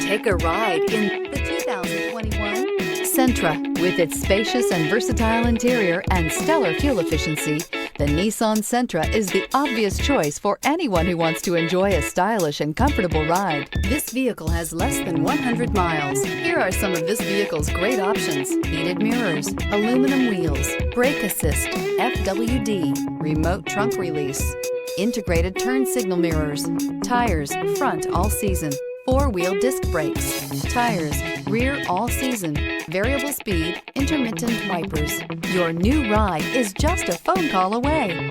Take a ride in the 2021 Sentra. With its spacious and versatile interior and stellar fuel efficiency, the Nissan Sentra is the obvious choice for anyone who wants to enjoy a stylish and comfortable ride. This vehicle has less than 100 miles. Here are some of this vehicle's great options: heated mirrors, aluminum wheels, brake assist, FWD, remote trunk release, integrated turn signal mirrors, tires front all season, four-wheel disc brakes, tires rear all season, variable speed, intermittent wipers. Your new ride is just a phone call away.